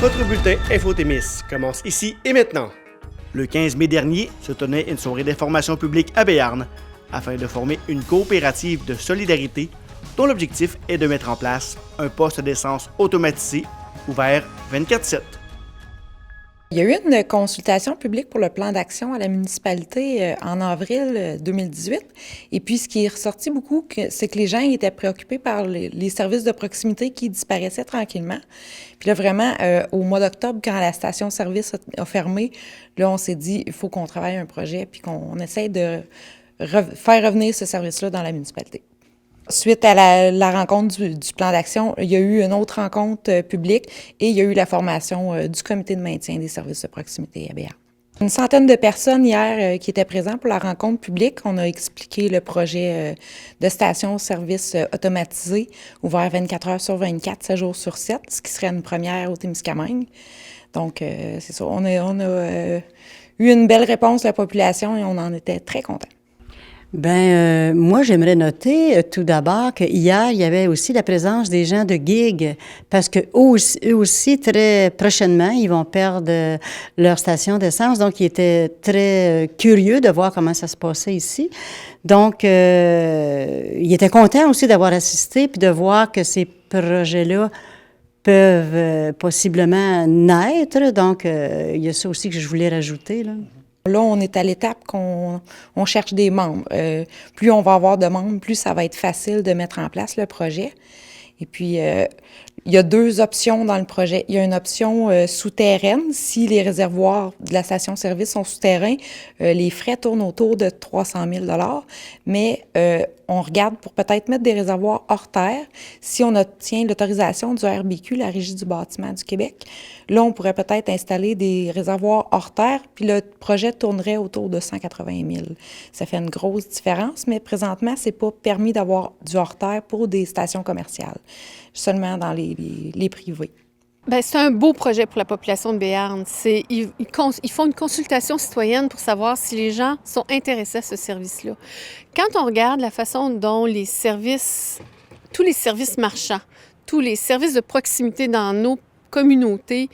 Votre bulletin Info-Témis commence ici et maintenant. Le 15 mai dernier se tenait une soirée d'information publique à Béarn afin de former une coopérative de solidarité dont l'objectif est de mettre en place un poste d'essence automatisé ouvert 24/7. Il y a eu une consultation publique pour le plan d'action à la municipalité en avril 2018. Et puis, ce qui est ressorti beaucoup, c'est que les gens étaient préoccupés par les services de proximité qui disparaissaient tranquillement. Puis là, vraiment, au mois d'octobre, quand la station-service a fermé, là, on s'est dit, il faut qu'on travaille un projet puis qu'on essaye de faire revenir ce service-là dans la municipalité. Suite à la rencontre du plan d'action, il y a eu une autre rencontre publique et il y a eu la formation du comité de maintien des services de proximité à Béarn. Une centaine de personnes hier qui étaient présentes pour la rencontre publique. On a expliqué le projet de station-service automatisé, ouvert 24 heures sur 24, 7 jours sur 7, ce qui serait une première au Témiscamingue. Donc, c'est ça. On a eu une belle réponse de la population et on en était très contents. Moi, j'aimerais noter tout d'abord qu'hier, il y avait aussi la présence des gens de GIG, parce que eux aussi, très prochainement, ils vont perdre leur station d'essence. Donc, ils étaient très curieux de voir comment ça se passait ici. Donc, ils étaient contents aussi d'avoir assisté puis de voir que ces projets-là peuvent possiblement naître. Donc, il y a ça aussi que je voulais rajouter, là. Là, on est à l'étape qu'on cherche des membres. Plus on va avoir de membres, plus ça va être facile de mettre en place le projet. Et puis, il y a deux options dans le projet. Il y a une option souterraine. Si les réservoirs de la station-service sont souterrains, les frais tournent autour de 300 000 $. Mais on regarde pour peut-être mettre des réservoirs hors terre. Si on obtient l'autorisation du RBQ, la Régie du bâtiment du Québec, là, on pourrait peut-être installer des réservoirs hors terre, puis le projet tournerait autour de 180 000. Ça fait une grosse différence, mais présentement, c'est pas permis d'avoir du hors terre pour des stations commerciales, seulement dans les privés. Bien, c'est un beau projet pour la population de Béarn. Ils font une consultation citoyenne pour savoir si les gens sont intéressés à ce service-là. Quand on regarde la façon dont tous les services marchands, tous les services de proximité dans nos communautés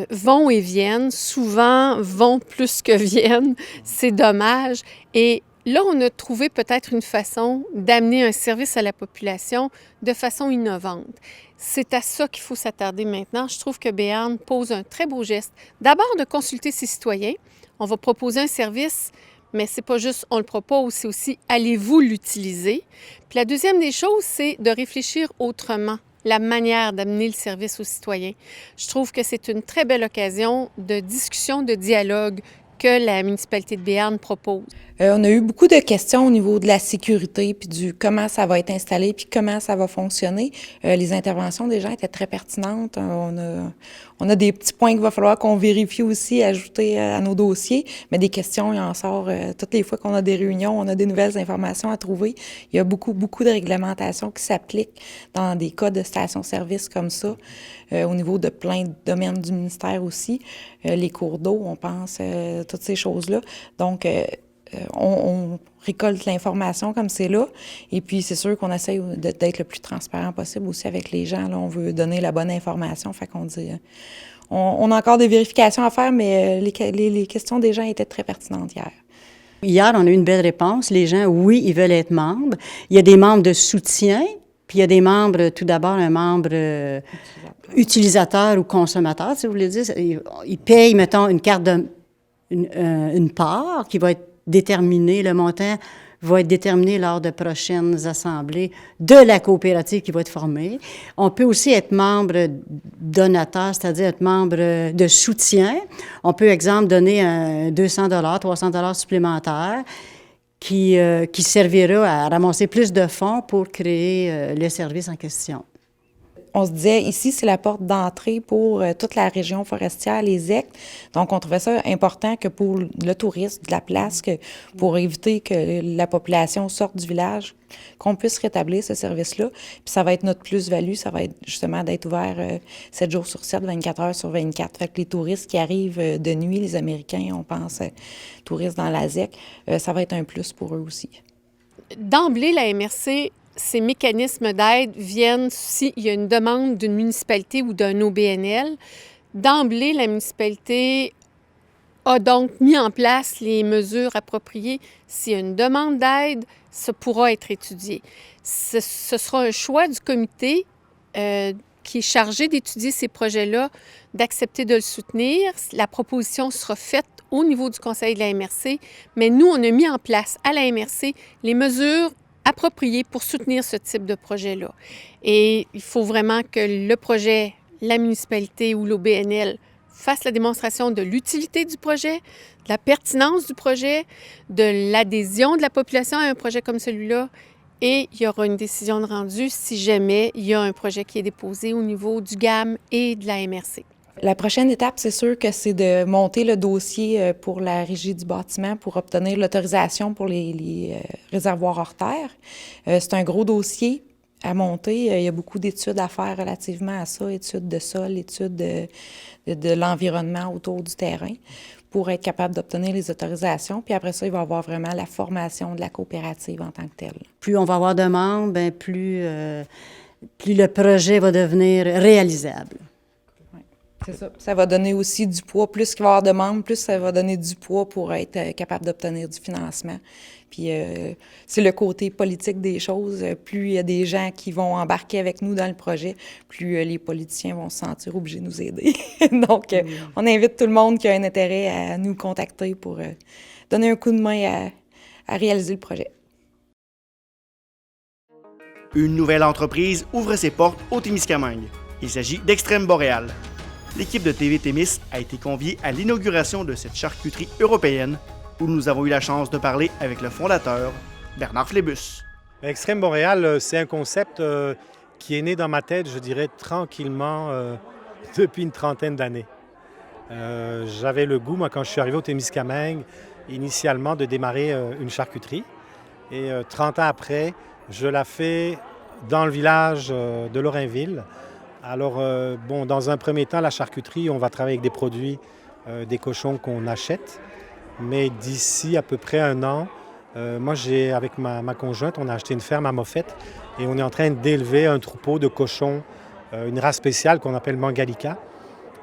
vont et viennent, souvent vont plus que viennent, c'est dommage. Et là, on a trouvé peut-être une façon d'amener un service à la population de façon innovante. C'est à ça qu'il faut s'attarder maintenant. Je trouve que Béarn pose un très beau geste. D'abord, de consulter ses citoyens. On va proposer un service, mais c'est pas juste on le propose, c'est aussi allez-vous l'utiliser. Puis la deuxième des choses, c'est de réfléchir autrement la manière d'amener le service aux citoyens. Je trouve que c'est une très belle occasion de discussion, de dialogue que la municipalité de Béarn propose. On a eu beaucoup de questions au niveau de la sécurité, puis du comment ça va être installé, puis comment ça va fonctionner. Les interventions des gens étaient très pertinentes. On a des petits points qu'il va falloir qu'on vérifie aussi, ajouter à nos dossiers, mais des questions, il en sort toutes les fois qu'on a des réunions, on a des nouvelles informations à trouver. Il y a beaucoup de réglementations qui s'appliquent dans des cas de station-service comme ça, au niveau de plein de domaines du ministère aussi. Les cours d'eau, on pense, toutes ces choses-là. Donc, on récolte l'information comme c'est là. Et puis, c'est sûr qu'on essaye d'être le plus transparent possible aussi avec les gens. Là, on veut donner la bonne information. Fait qu'on dit... On a encore des vérifications à faire, mais les questions des gens étaient très pertinentes hier. Hier, on a eu une belle réponse. Les gens, oui, ils veulent être membres. Il y a des membres de soutien, puis il y a des membres, tout d'abord, un membre utilisateur ou consommateur, si vous voulez dire. Ils payent, mettons, une carte une part qui va être déterminée, le montant va être déterminé lors de prochaines assemblées de la coopérative qui va être formée. On peut aussi être membre donateur, c'est-à-dire être membre de soutien. On peut, exemple, donner 200 $, 300 $ supplémentaires qui servira à ramasser plus de fonds pour créer le service en question. On se disait, ici, c'est la porte d'entrée pour toute la région forestière, les ZEC. Donc, on trouvait ça important que pour le tourisme de la place, pour éviter que la population sorte du village, qu'on puisse rétablir ce service-là. Puis ça va être notre plus-value, ça va être justement d'être ouvert 7 jours sur 7, 24 heures sur 24. Fait que les touristes qui arrivent de nuit, les Américains, on pense touristes dans la ZEC, ça va être un plus pour eux aussi. D'emblée, la MRC, ces mécanismes d'aide viennent s'il y a une demande d'une municipalité ou d'un OBNL, D'emblée, la municipalité a donc mis en place les mesures appropriées. S'il y a une demande d'aide, ça pourra être étudié. Ce sera un choix du comité qui est chargé d'étudier ces projets-là, d'accepter de le soutenir. La proposition sera faite au niveau du conseil de la MRC, mais nous, on a mis en place à la MRC les mesures appropriées pour soutenir ce type de projet-là. Et il faut vraiment que le projet, la municipalité ou l'OBNL fasse la démonstration de l'utilité du projet, de la pertinence du projet, de l'adhésion de la population à un projet comme celui-là. Et il y aura une décision de rendu si jamais il y a un projet qui est déposé au niveau du GAM et de la MRC. La prochaine étape, c'est sûr que c'est de monter le dossier pour la régie du bâtiment pour obtenir l'autorisation pour les réservoirs hors terre. C'est un gros dossier à monter. Il y a beaucoup d'études à faire relativement à ça, études de sol, études de l'environnement autour du terrain pour être capable d'obtenir les autorisations. Puis après ça, il va y avoir vraiment la formation de la coopérative en tant que telle. Plus on va avoir de membres, bien, plus le projet va devenir réalisable. C'est ça. Ça va donner aussi du poids. Plus qu'il va y avoir de membres, plus ça va donner du poids pour être capable d'obtenir du financement. Puis c'est le côté politique des choses. Plus il y a des gens qui vont embarquer avec nous dans le projet, plus les politiciens vont se sentir obligés de nous aider. Donc, on invite tout le monde qui a un intérêt à nous contacter pour donner un coup de main à réaliser le projet. Une nouvelle entreprise ouvre ses portes au Témiscamingue. Il s'agit d'Extrême Boréal. L'équipe de TV Témis a été conviée à l'inauguration de cette charcuterie européenne où nous avons eu la chance de parler avec le fondateur, Bernard Flébus. Extrême Boréal, c'est un concept qui est né dans ma tête, je dirais, tranquillement depuis une trentaine d'années. J'avais le goût, moi, quand je suis arrivé au Témiscamingue, initialement, de démarrer une charcuterie. Et 30 ans après, je la fais dans le village de Lorrainville. Alors, dans un premier temps, la charcuterie, on va travailler avec des produits, des cochons qu'on achète. Mais d'ici à peu près un an, moi, avec ma conjointe, on a acheté une ferme à Moffett et on est en train d'élever un troupeau de cochons, une race spéciale qu'on appelle Mangalica.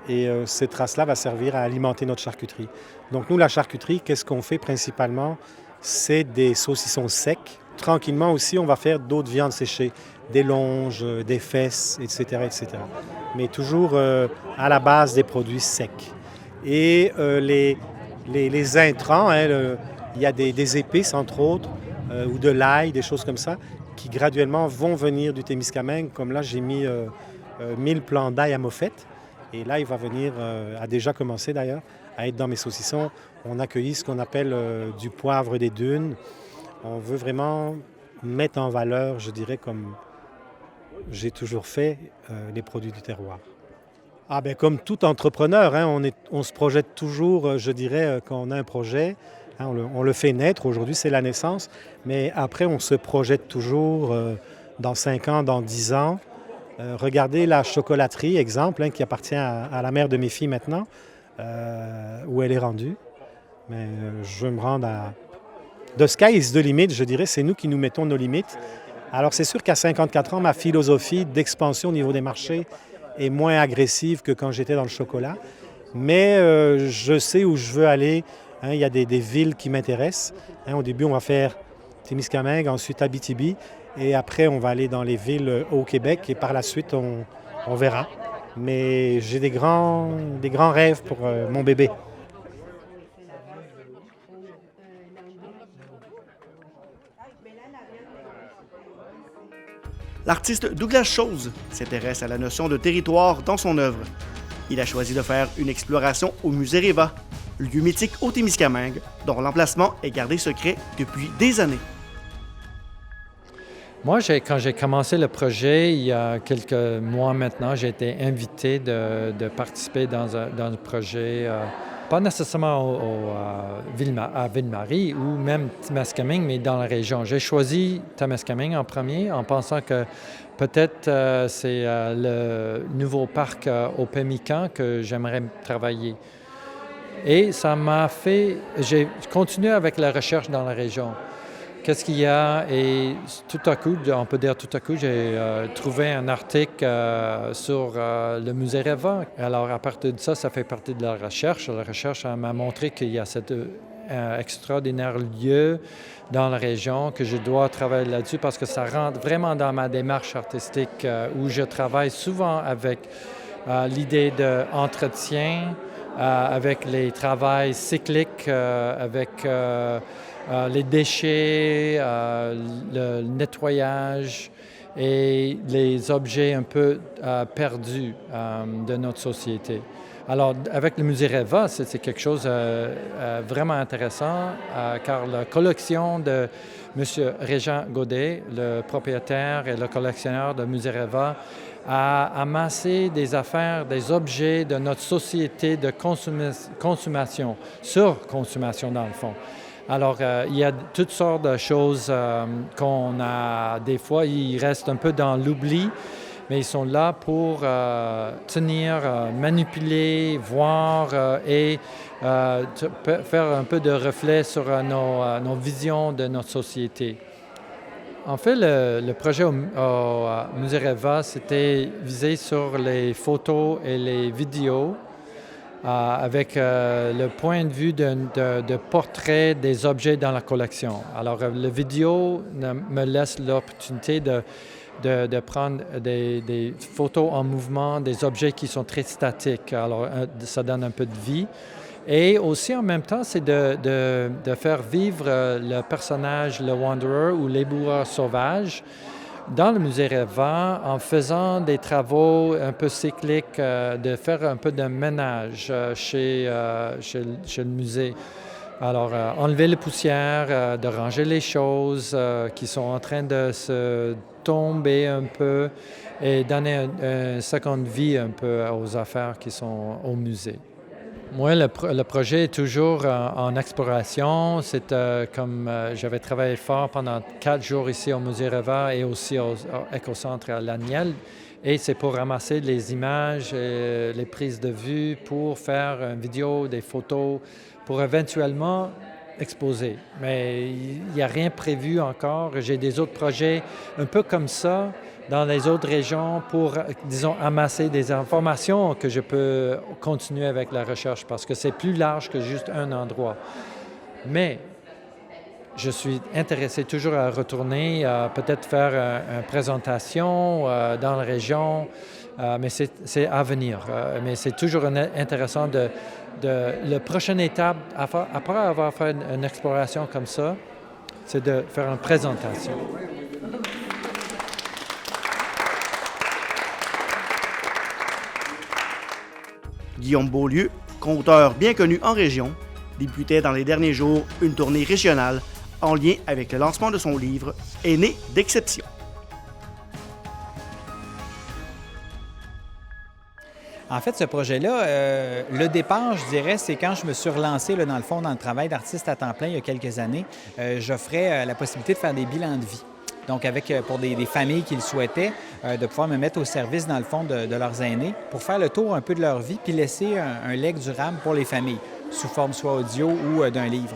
Et cette race-là va servir à alimenter notre charcuterie. Donc, nous, la charcuterie, qu'est-ce qu'on fait principalement? C'est des saucissons secs. Tranquillement aussi, on va faire d'autres viandes séchées, des longes, des fesses, etc., etc. Mais toujours à la base des produits secs. Et les intrants, il y a des épices, entre autres, ou de l'ail, des choses comme ça, qui graduellement vont venir du Témiscamingue. Comme là, j'ai mis 1000 plants d'ail à Moffett. Et là, il va venir, a déjà commencé d'ailleurs, à être dans mes saucissons. On accueille ce qu'on appelle du poivre des dunes. On veut vraiment mettre en valeur, je dirais, comme j'ai toujours fait, les produits du terroir. Comme tout entrepreneur, on se projette toujours, je dirais, quand on a un projet. On le fait naître, aujourd'hui c'est la naissance, mais après on se projette toujours dans 5 ans, dans 10 ans. Regardez la chocolaterie, exemple, qui appartient à la mère de mes filles maintenant, où elle est rendue. Mais je veux me rendre à... The sky is the limit, je dirais, c'est nous qui nous mettons nos limites. Alors c'est sûr qu'à 54 ans, ma philosophie d'expansion au niveau des marchés est moins agressive que quand j'étais dans le chocolat. Mais je sais où je veux aller. Il y a des villes qui m'intéressent. Au début, on va faire Témiscamingue, ensuite Abitibi. Et après, on va aller dans les villes au Québec. Et par la suite, on verra. Mais j'ai des grands rêves pour mon bébé. L'artiste Douglas Chose s'intéresse à la notion de territoire dans son œuvre. Il a choisi de faire une exploration au musée Réva, lieu mythique au Témiscamingue, dont l'emplacement est gardé secret depuis des années. Moi, quand j'ai commencé le projet, il y a quelques mois maintenant, j'ai été invité de participer dans un projet, pas nécessairement à Ville-Marie ou même Témiscamingue, mais dans la région. J'ai choisi Témiscamingue en premier en pensant que peut-être c'est le nouveau parc au Pemmican que j'aimerais travailler. Et ça m'a fait... J'ai continué avec la recherche dans la région. qu'est-ce qu'il y a. Et tout à coup, on peut dire tout à coup, j'ai trouvé un article sur le musée Reva. Alors, à partir de ça, ça fait partie de la recherche. La recherche m'a montré qu'il y a cet extraordinaire lieu dans la région, que je dois travailler là-dessus parce que ça rentre vraiment dans ma démarche artistique où je travaille souvent avec l'idée d'entretien, avec les travails cycliques, avec les déchets, le nettoyage et les objets un peu perdus de notre société. Alors, avec le musée Reva, c'est quelque chose vraiment intéressant car la collection de M. Régent Godet, le propriétaire et le collectionneur de musée Reva, a amassé des affaires, des objets de notre société de consommation, surconsommation dans le fond. Alors, il y a toutes sortes de choses qu'on a, des fois, ils restent un peu dans l'oubli, mais ils sont là pour tenir, manipuler, voir et faire un peu de reflet sur nos visions de notre société. En fait, le projet au musée Reva, c'était visé sur les photos et les vidéos avec le point de vue de portrait des objets dans la collection. Alors, la vidéo me laisse l'opportunité de prendre des photos en mouvement, des objets qui sont très statiques. Alors, ça donne un peu de vie. Et aussi, en même temps, c'est de faire vivre le personnage, le Wanderer ou l'éboueur sauvage dans le musée Reva en faisant des travaux un peu cycliques, de faire un peu de ménage chez le musée. Alors, enlever les poussières, de ranger les choses qui sont en train de se tomber un peu et donner une seconde vie un peu aux affaires qui sont au musée. Moi, le projet est toujours en exploration. C'est comme j'avais travaillé fort pendant 4 jours ici au musée Reva et aussi au Écocentre à Laniel. Et c'est pour ramasser les images, les prises de vue, pour faire une vidéo, des photos, pour éventuellement exposer. Mais il n'y a rien prévu encore. J'ai des autres projets un peu comme ça dans les autres régions pour, disons, amasser des informations que je peux continuer avec la recherche parce que c'est plus large que juste un endroit. Mais je suis intéressé toujours à retourner, peut-être faire une présentation dans la région, mais c'est à venir. Mais c'est toujours intéressant la prochaine étape, après avoir fait une exploration comme ça, c'est de faire une présentation. Guillaume Beaulieu, conteur bien connu en région, débutait dans les derniers jours une tournée régionale en lien avec le lancement de son livre « Aîné d'exception ». En fait, ce projet-là, le départ, je dirais, c'est quand je me suis relancé, là, dans le fond, dans le travail d'artiste à temps plein il y a quelques années. J'offrais la possibilité de faire des bilans de vie. Donc, pour des familles qui le souhaitaient, de pouvoir me mettre au service, dans le fond, de leurs aînés pour faire le tour un peu de leur vie puis laisser un legs durable pour les familles, sous forme soit audio ou d'un livre.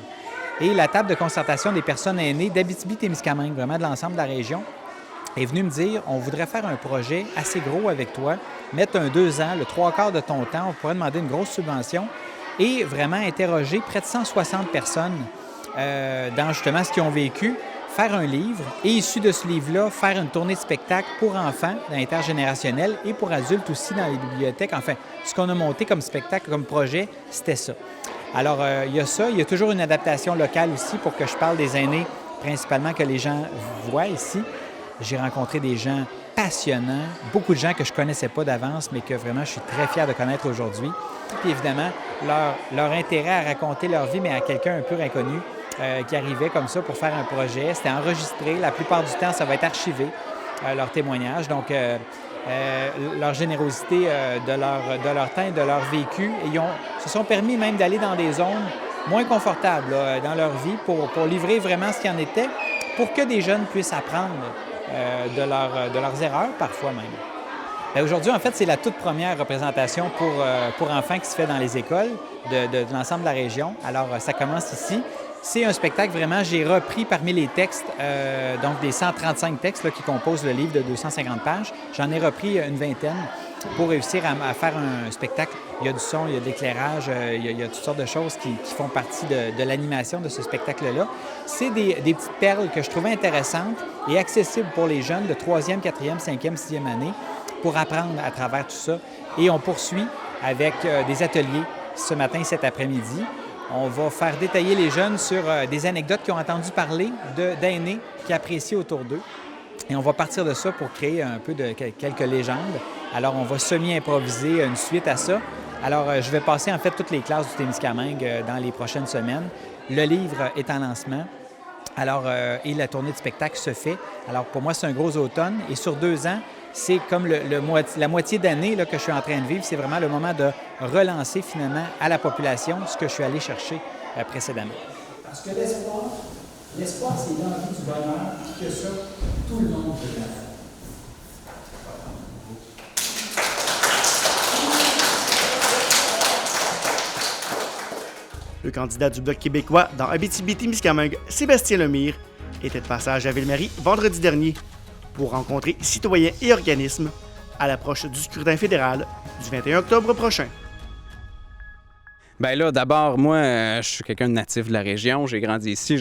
Et la table de concertation des personnes aînées d'Abitibi-Témiscamingue, vraiment de l'ensemble de la région, est venue me dire « On voudrait faire un projet assez gros avec toi, mettre 2 ans, le 3/4 de ton temps, on pourrait demander une grosse subvention et vraiment interroger près de 160 personnes dans justement ce qu'ils ont vécu, faire un livre et, issu de ce livre-là, faire une tournée de spectacle pour enfants, intergénérationnel et pour adultes aussi dans les bibliothèques. Enfin, ce qu'on a monté comme spectacle, comme projet, c'était ça. Alors, il y a ça. Il y a toujours une adaptation locale aussi pour que je parle des aînés, principalement que les gens voient ici. J'ai rencontré des gens passionnants, beaucoup de gens que je ne connaissais pas d'avance, mais que vraiment je suis très fier de connaître aujourd'hui. Puis évidemment, leur intérêt à raconter leur vie, mais à quelqu'un un peu inconnu, qui arrivait comme ça pour faire un projet. C'était enregistré. La plupart du temps, ça va être archivé, leur témoignage. Donc, leur générosité de leur temps et de leur vécu. Et se sont permis même d'aller dans des zones moins confortables là, dans leur vie pour livrer vraiment ce qu'il en était, pour que des jeunes puissent apprendre de leurs erreurs, parfois même. Bien, aujourd'hui, en fait, c'est la toute première représentation pour enfants qui se fait dans les écoles de l'ensemble de la région. Alors, ça commence ici. c'est un spectacle vraiment, j'ai repris parmi les textes, donc des 135 textes là, qui composent le livre de 250 pages, j'en ai repris une vingtaine pour réussir à faire un spectacle. Il y a du son, il y a de l'éclairage, il y a toutes sortes de choses qui font partie de l'animation de ce spectacle-là. C'est des petites perles que je trouvais intéressantes et accessibles pour les jeunes de 3e, 4e, 5e, 6e année pour apprendre à travers tout ça. Et on poursuit avec des ateliers ce matin, cet après-midi. On va faire détailler les jeunes sur des anecdotes qu'ils ont entendu parler d'aînés qui apprécient autour d'eux. Et on va partir de ça pour créer un peu de quelques légendes. Alors, on va semi-improviser une suite à ça. Alors, je vais passer en fait toutes les classes du Témiscamingue dans les prochaines semaines. Le livre est en lancement. Alors, et la tournée de spectacle se fait. Alors, pour moi, c'est un gros automne. Et sur 2 ans, c'est comme la moitié d'année là, que je suis en train de vivre. C'est vraiment le moment de relancer finalement à la population ce que je suis allé chercher précédemment. Parce que l'espoir, c'est l'envie du bonheur, puis que ça, tout le monde peut faire. Le candidat du Bloc québécois dans Abitibi-Témiscamingue, Sébastien Lemire, était de passage à Ville-Marie vendredi dernier pour rencontrer citoyens et organismes à l'approche du scrutin fédéral du 21 octobre prochain. Bien là, d'abord, moi, je suis quelqu'un de natif de la région. J'ai grandi ici.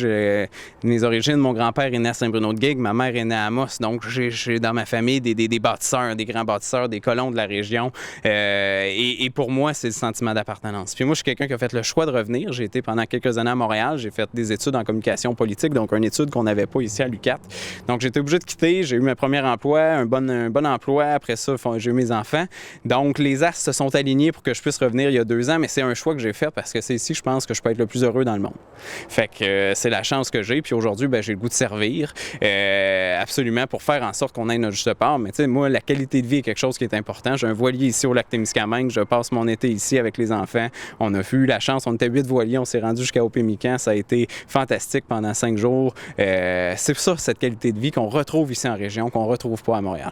Mes origines, mon grand-père est né à Saint-Bruno-de-Guigue, ma mère est née à Amos. Donc, j'ai dans ma famille des bâtisseurs, des grands bâtisseurs, des colons de la région. Et pour moi, c'est le sentiment d'appartenance. Puis moi, je suis quelqu'un qui a fait le choix de revenir. J'ai été pendant quelques années à Montréal. J'ai fait des études en communication politique, donc une étude qu'on n'avait pas ici à l'UQAT. Donc, j'ai été obligé de quitter. J'ai eu mon premier emploi, un bon emploi. Après ça, j'ai eu mes enfants. Donc, les astres se sont alignés pour que je puisse revenir il y a 2 ans, mais c'est un choix que j'ai fait parce que c'est ici, je pense, que je peux être le plus heureux dans le monde. Fait que c'est la chance que j'ai. Puis aujourd'hui, j'ai le goût de servir absolument pour faire en sorte qu'on ait notre juste part. Mais tu sais, moi, la qualité de vie est quelque chose qui est important. J'ai un voilier ici au lac Témiscamingue. Je passe mon été ici avec les enfants. On a eu la chance. On était 8 voiliers. On s'est rendu jusqu'à Opémican. Ça a été fantastique pendant 5 jours. C'est ça, cette qualité de vie qu'on retrouve ici en région, qu'on retrouve pas à Montréal.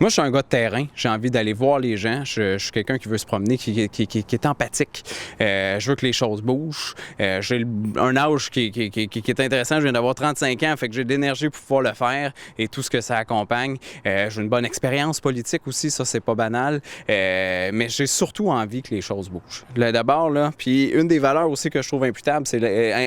Moi, je suis un gars de terrain. J'ai envie d'aller voir les gens. Je suis quelqu'un qui veut se promener, qui est empathique. Je veux que les choses bougent. J'ai un âge qui est intéressant. Je viens d'avoir 35 ans, fait que j'ai de l'énergie pour pouvoir le faire et tout ce que ça accompagne. J'ai une bonne expérience politique aussi, ça, c'est pas banal. Mais j'ai surtout envie que les choses bougent. D'abord, là, puis une des valeurs aussi que je trouve imputable,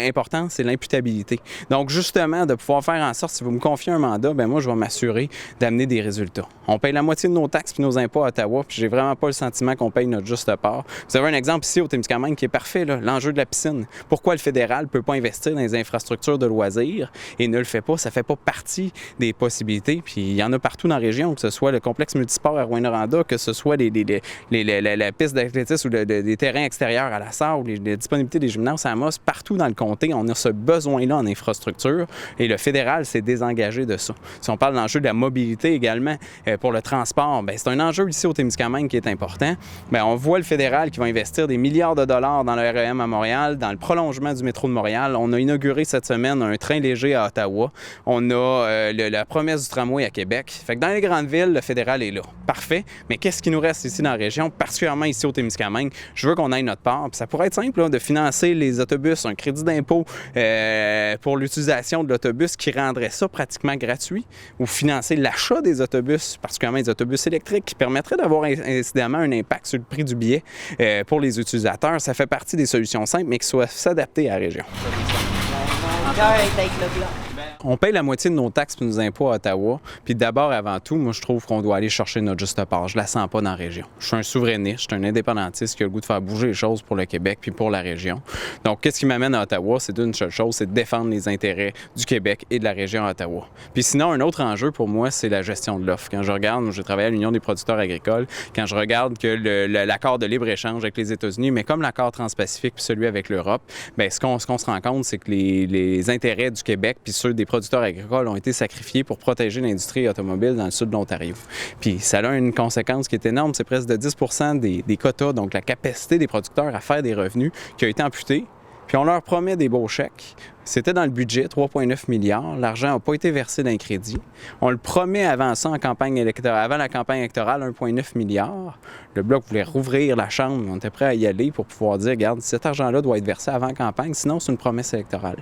importante, c'est l'imputabilité. Donc, justement, de pouvoir faire en sorte, si vous me confiez un mandat, moi, je vais m'assurer d'amener des résultats. On paye la moitié de nos taxes puis nos impôts à Ottawa, puis j'ai vraiment pas le sentiment qu'on paye notre juste part. Vous avez un exemple ici au Témiscamingue qui est parfait, là, l'enjeu de la piscine. Pourquoi le fédéral ne peut pas investir dans les infrastructures de loisirs et ne le fait pas? Ça ne fait pas partie des possibilités. Puis il y en a partout dans la région, que ce soit le complexe multisport à Rouyn-Noranda, que ce soit la piste d'athlétisme ou des terrains extérieurs à la Sarre, ou la disponibilité des gymnases à Amos. Partout dans le comté, on a ce besoin-là en infrastructure et le fédéral s'est désengagé de ça. Si on parle de l'enjeu de la mobilité également pour le transport, c'est un enjeu ici au Témiscamingue qui est important. On voit le fédéral qui va investir des milliards de dollars dans le REM à Montréal, dans le prolongement du métro de Montréal. On a inauguré cette semaine un train léger à Ottawa. On a la promesse du tramway à Québec. Fait que dans les grandes villes, le fédéral est là. Parfait. Mais qu'est-ce qui nous reste ici dans la région, particulièrement ici au Témiscamingue? Je veux qu'on aille notre part. Puis ça pourrait être simple là, de financer les autobus, un crédit d'impôt pour l'utilisation de l'autobus qui rendrait ça pratiquement gratuit, ou financer l'achat des autobus, particulièrement les autobus électriques, qui permettrait d'avoir incidemment un impact sur le prix du billet pour les utilisateurs. Ça fait partie des solutions simples, mais qui soient s'adapter à la région. On paye la moitié de nos taxes et nos impôts à Ottawa. Puis d'abord, avant tout, moi, je trouve qu'on doit aller chercher notre juste part. Je la sens pas dans la région. Je suis un souverainiste, je suis un indépendantiste qui a le goût de faire bouger les choses pour le Québec puis pour la région. Donc, qu'est-ce qui m'amène à Ottawa? C'est une seule chose, c'est de défendre les intérêts du Québec et de la région Ottawa. Puis sinon, un autre enjeu pour moi, c'est la gestion de l'offre. Quand je regarde, j'ai travaillé à l'Union des producteurs agricoles, quand je regarde que l'accord de libre-échange avec les États-Unis, mais comme l'accord transpacifique puis celui avec l'Europe, ce qu'on se rend compte, c'est que les intérêts du Québec puis ceux des producteurs agricoles ont été sacrifiés pour protéger l'industrie automobile dans le sud de l'Ontario. Puis ça a une conséquence qui est énorme, c'est presque de 10 % des quotas, donc la capacité des producteurs à faire des revenus, qui a été amputée. Puis on leur promet des beaux chèques. C'était dans le budget, 3,9 milliards. L'argent n'a pas été versé d'un crédit. On le promet avant ça, avant la campagne électorale, 1,9 milliard. Le Bloc voulait rouvrir la Chambre. On était prêt à y aller pour pouvoir dire, regarde, cet argent-là doit être versé avant la campagne, sinon c'est une promesse électorale.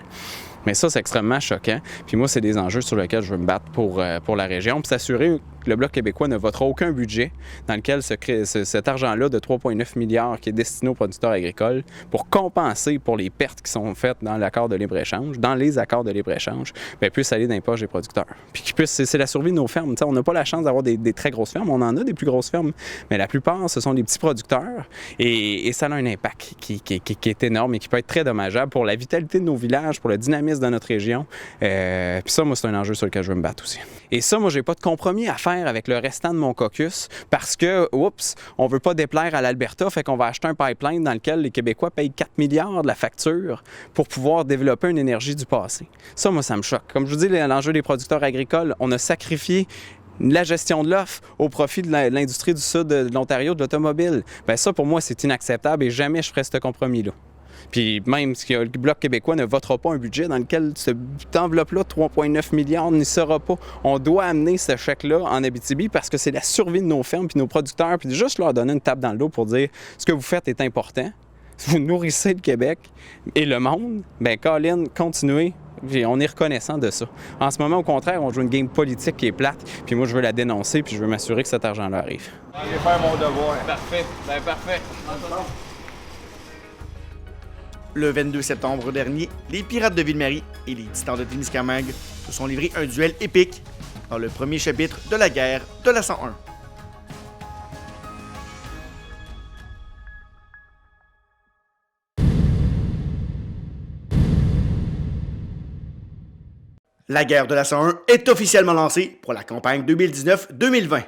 Mais ça, c'est extrêmement choquant. Puis moi, c'est des enjeux sur lesquels je veux me battre pour la région. Puis s'assurer que le Bloc québécois ne votera aucun budget dans lequel cet argent-là de 3,9 milliards qui est destiné aux producteurs agricoles pour compenser pour les pertes qui sont faites dans l'accord de libre-échange, dans les accords de libre-échange, bien, puisse aller dans les poches des producteurs. Puis c'est la survie de nos fermes. T'sais, on n'a pas la chance d'avoir des très grosses fermes. On en a des plus grosses fermes, mais la plupart, ce sont des petits producteurs. Et ça a un impact qui est énorme et qui peut être très dommageable pour la vitalité de nos villages, pour le dynamisme de notre région. Puis ça, moi, c'est un enjeu sur lequel je veux me battre aussi. Et ça, moi, j'ai pas de compromis à faire avec le restant de mon caucus parce que, oups, on veut pas déplaire à l'Alberta, fait qu'on va acheter un pipeline dans lequel les Québécois payent 4 milliards de la facture pour pouvoir développer une énergie du passé. Ça, moi, ça me choque. Comme je vous dis, l'enjeu des producteurs agricoles, on a sacrifié la gestion de l'offre au profit de l'industrie du sud de l'Ontario, de l'automobile. Bien, ça, pour moi, c'est inacceptable et jamais je ferai ce compromis-là. Puis même si le Bloc québécois ne votera pas un budget dans lequel cette enveloppe-là, 3,9 milliards, n'y sera pas. On doit amener ce chèque-là en Abitibi parce que c'est la survie de nos fermes puis nos producteurs. Puis juste leur donner une tape dans le dos pour dire ce que vous faites est important. Si vous nourrissez le Québec et le monde, bien, Colin, continuez. Puis on est reconnaissant de ça. En ce moment, au contraire, on joue une game politique qui est plate. Puis moi, je veux la dénoncer puis je veux m'assurer que cet argent-là arrive. Je vais faire mon devoir. Parfait. Bien, parfait. Le 22 septembre dernier, les Pirates de Ville-Marie et les Titans de Témiscamingue se sont livrés un duel épique dans le premier chapitre de la guerre de la 101. La guerre de la 101 est officiellement lancée pour la campagne 2019-2020.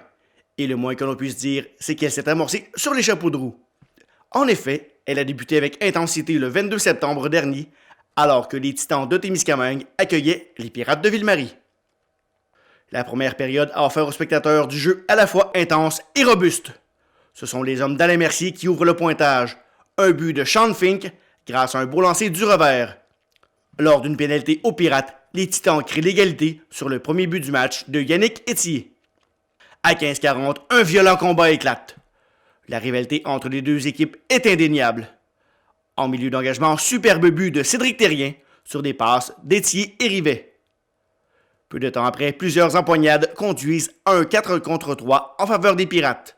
Et le moins que l'on puisse dire, c'est qu'elle s'est amorcée sur les chapeaux de roue. En effet, elle a débuté avec intensité le 22 septembre dernier, alors que les Titans de Témiscamingue accueillaient les Pirates de Ville-Marie. La première période a offert aux spectateurs du jeu à la fois intense et robuste. Ce sont les hommes d'Alain Mercier qui ouvrent le pointage. Un but de Sean Fink grâce à un beau lancer du revers. Lors d'une pénalité aux Pirates, les Titans créent l'égalité sur le premier but du match de Yannick Ethier. À 15-40, un violent combat éclate. La rivalité entre les deux équipes est indéniable. En milieu d'engagement, superbe but de Cédric Terrien sur des passes d'Ethier et Rivet. Peu de temps après, plusieurs empoignades conduisent à un 4 contre 3 en faveur des Pirates.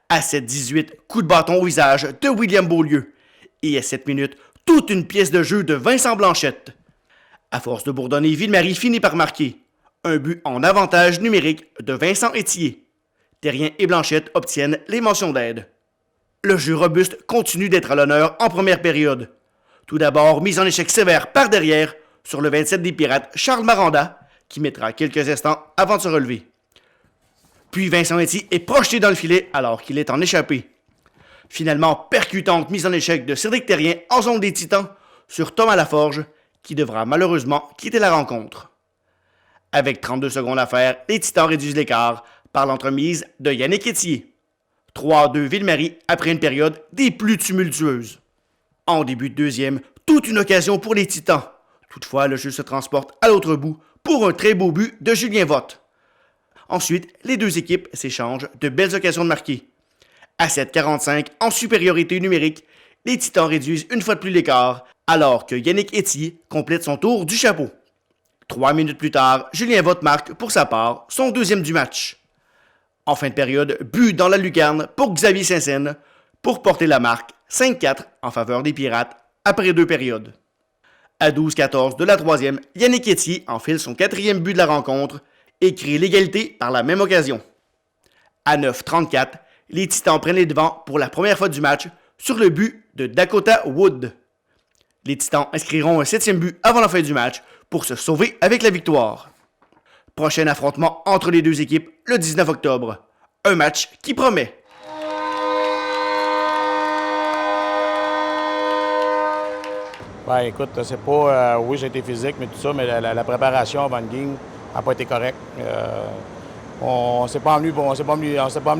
À 7-18, coup de bâton au visage de William Beaulieu. Et à 7 minutes, toute une pièce de jeu de Vincent Blanchette. À force de bourdonner, Ville-Marie finit par marquer. Un but en avantage numérique de Vincent Ethier. Terrien et Blanchette obtiennent les mentions d'aide. Le jeu robuste continue d'être à l'honneur en première période. Tout d'abord, mise en échec sévère par derrière sur le 27 des Pirates, Charles Maranda, qui mettra quelques instants avant de se relever. Puis Vincent Ethier est projeté dans le filet alors qu'il est en échappé. Finalement, percutante mise en échec de Cédric Terrien en zone des Titans sur Thomas Laforge, qui devra malheureusement quitter la rencontre. Avec 32 secondes à faire, les Titans réduisent l'écart par l'entremise de Yannick Ethier. 3-2 Ville-Marie après une période des plus tumultueuses. En début de deuxième, toute une occasion pour les Titans. Toutefois, le jeu se transporte à l'autre bout pour un très beau but de Julien Votte. Ensuite, les deux équipes s'échangent de belles occasions de marquer. À 7-45, en supériorité numérique, les Titans réduisent une fois de plus l'écart, alors que Yannick Ethier complète son tour du chapeau. 3 minutes plus tard, Julien Votte marque pour sa part son deuxième du match. En fin de période, but dans la lucarne pour Xavier Saint-Saëns pour porter la marque 5-4 en faveur des Pirates après 2 périodes. À 12-14 de la troisième, Yannick Ethier enfile son 4e but de la rencontre et crée l'égalité par la même occasion. À 9-34, les Titans prennent les devants pour la première fois du match sur le but de Dakota Wood. Les Titans inscriront un 7e but avant la fin du match pour se sauver avec la victoire. Prochain affrontement entre les deux équipes le 19 octobre. Un match qui promet. Ben écoute, c'est pas... oui, j'ai été physique, mais tout ça, mais la préparation avant le game n'a pas été correcte. On s'est pas venu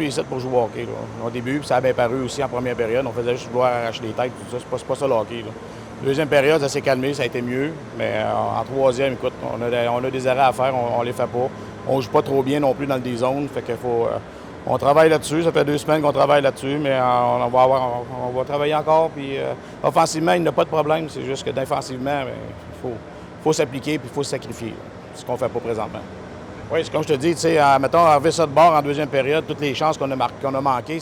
ici pour jouer au hockey. Là. Au début, puis ça a bien paru aussi en première période. On faisait juste vouloir arracher les têtes, tout ça. C'est pas ça le hockey. Là. Deuxième période, ça s'est calmé, ça a été mieux. Mais en troisième, écoute, on a des arrêts à faire, on les fait pas. On ne joue pas trop bien non plus dans le D-zone. Fait qu'il faut. On travaille là-dessus. Ça fait 2 semaines qu'on travaille là-dessus, mais on va travailler encore. Puis offensivement, il n'y a pas de problème. C'est juste que défensivement, il faut s'appliquer et il faut se sacrifier. Ce qu'on ne fait pas présentement. Oui, c'est comme je te dis, tu sais, mettons, enlever ça de bord en deuxième période, toutes les chances qu'on a manquées,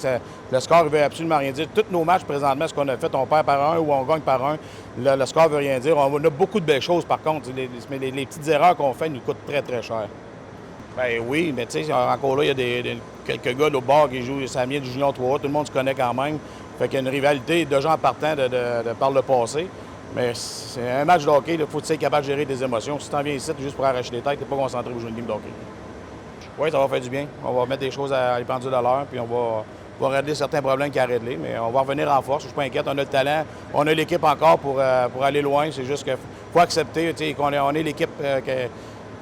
le score ne veut absolument rien dire. Tous nos matchs présentement, ce qu'on a fait, on perd par un ou on gagne par un, le score ne veut rien dire. On a beaucoup de belles choses, par contre. Les petites erreurs qu'on fait nous coûtent très, très cher. Bien oui, mais tu sais, encore là, il y a quelques gars au bord qui jouent Samuel du Junior 3, tout le monde se connaît quand même. Fait qu'il y a une rivalité de gens partant de par le passé. Mais c'est un match de hockey, il faut être capable de gérer des émotions. Si tu en viens ici juste pour arracher les têtes, tu n'es pas concentré pour jouer une game de hockey. Oui, ça va faire du bien. On va mettre des choses à les pendules à l'heure, puis on va régler certains problèmes qu'il y a à régler. Mais on va revenir en force, je ne suis pas inquiète. On a le talent, on a l'équipe encore pour aller loin. C'est juste qu'il faut accepter qu'on est l'équipe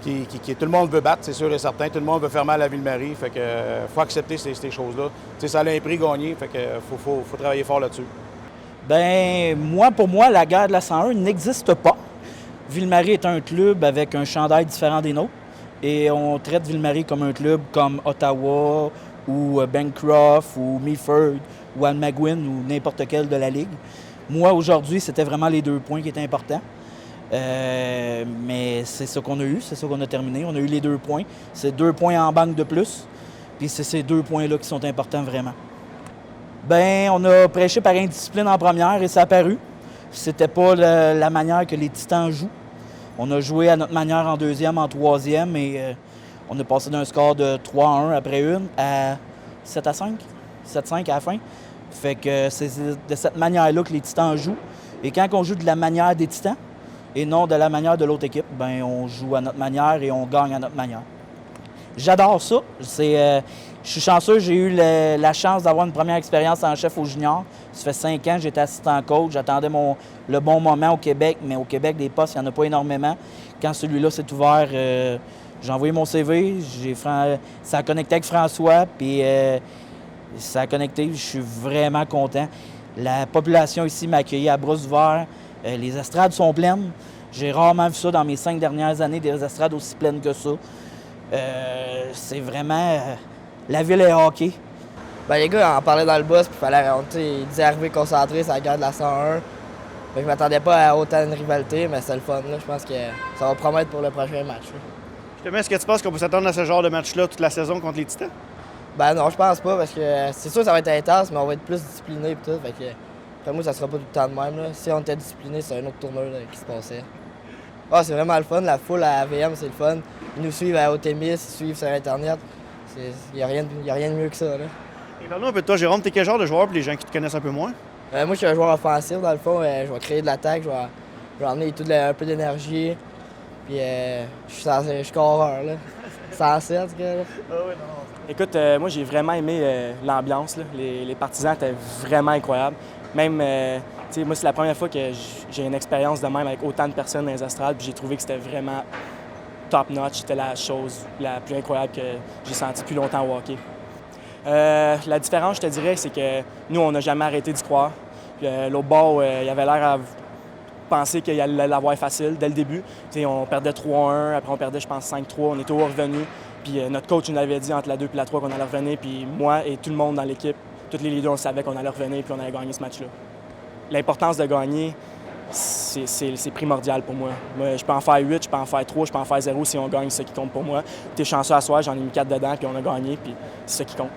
qui tout le monde veut battre, c'est sûr et certain. Tout le monde veut faire mal à Ville-Marie. Fait que faut accepter ces choses-là. T'sais, ça a un prix gagné, fait que faut travailler fort là-dessus. Bien, pour moi, la guerre de la 101 n'existe pas. Ville-Marie est un club avec un chandail différent des nôtres. Et on traite Ville-Marie comme un club comme Ottawa ou Bancroft ou Meaford ou Almaguin ou n'importe quel de la Ligue. Moi, aujourd'hui, c'était vraiment les 2 points qui étaient importants. Mais c'est ça qu'on a eu, c'est ça qu'on a terminé. On a eu les 2 points. C'est 2 points en banque de plus. Puis c'est ces 2 points-là qui sont importants vraiment. Bien, on a prêché par indiscipline en première et ça a paru. C'était pas la manière que les Titans jouent. On a joué à notre manière en deuxième, en troisième et on a passé d'un score de 3-1 après une à 7-5. 7-5 à la fin. Fait que c'est de cette manière-là que les Titans jouent. Et quand on joue de la manière des Titans et non de la manière de l'autre équipe, bien, on joue à notre manière et on gagne à notre manière. J'adore ça. Je suis chanceux, j'ai eu la chance d'avoir une première expérience en chef au junior. Ça fait 5 ans que j'étais assistant coach. J'attendais le bon moment au Québec, mais au Québec, des postes, il n'y en a pas énormément. Quand celui-là s'est ouvert, j'ai envoyé mon CV, ça a connecté avec François, puis ça a connecté. Je suis vraiment content. La population ici m'a accueilli à bras ouverts. Les estrades sont pleines. J'ai rarement vu ça dans mes 5 dernières années, des estrades aussi pleines que ça. C'est vraiment... la ville est hockey. Ben, les gars en parlaient dans le bus, puis ils disaient arriver concentré sur la guerre de la 101. Je m'attendais pas à autant de rivalité, mais c'est le fun. Là. Je pense que ça va promettre pour le prochain match. Justement, est-ce que tu penses qu'on peut s'attendre à ce genre de match-là toute la saison contre les Titans? Ben non, je pense pas, parce que c'est sûr que ça va être intense, mais on va être plus discipliné et tout. Fait que, après moi, ça sera pas tout le temps de même. Là. Si on était discipliné, c'est un autre tourneur qui se passait. Ah, c'est vraiment le fun. La foule à AVM, c'est le fun. Ils nous suivent à Otémis, ils suivent sur Internet. Il n'y a rien de mieux que ça. Là. Et parle-nous un peu de toi, Jérôme. T'es quel genre de joueur pour les gens qui te connaissent un peu moins? Moi, je suis un joueur offensif, dans le fond. Je vais créer de l'attaque, je vais emmener un peu d'énergie. Puis je suis coureur, là. 107, ce gars-là. Ah oui, non. Écoute, moi, j'ai vraiment aimé l'ambiance. Là. Les partisans étaient vraiment incroyables. Même, tu sais, moi, c'est la première fois que j'ai une expérience de même avec autant de personnes dans les estrades. Puis j'ai trouvé que c'était vraiment top-notch. C'était la chose la plus incroyable que j'ai sentie depuis longtemps au hockey. La différence, je te dirais, c'est que nous, on n'a jamais arrêté d'y croire. L'autre bord, il avait l'air à penser qu'il allait l'avoir facile dès le début. T'sais, on perdait 3-1, après on perdait, je pense, 5-3. On était revenus. Puis notre coach nous avait dit entre la 2 et la 3 qu'on allait revenir. Puis moi et tout le monde dans l'équipe, tous les leaders, on savait qu'on allait revenir puis on allait gagner ce match-là. L'importance de gagner, c'est primordial pour moi. Moi. Je peux en faire 8, je peux en faire 3, je peux en faire 0 si on gagne, c'est ce qui compte pour moi. T'es chanceux à soir, j'en ai mis 4 dedans, puis on a gagné, puis c'est ce qui compte.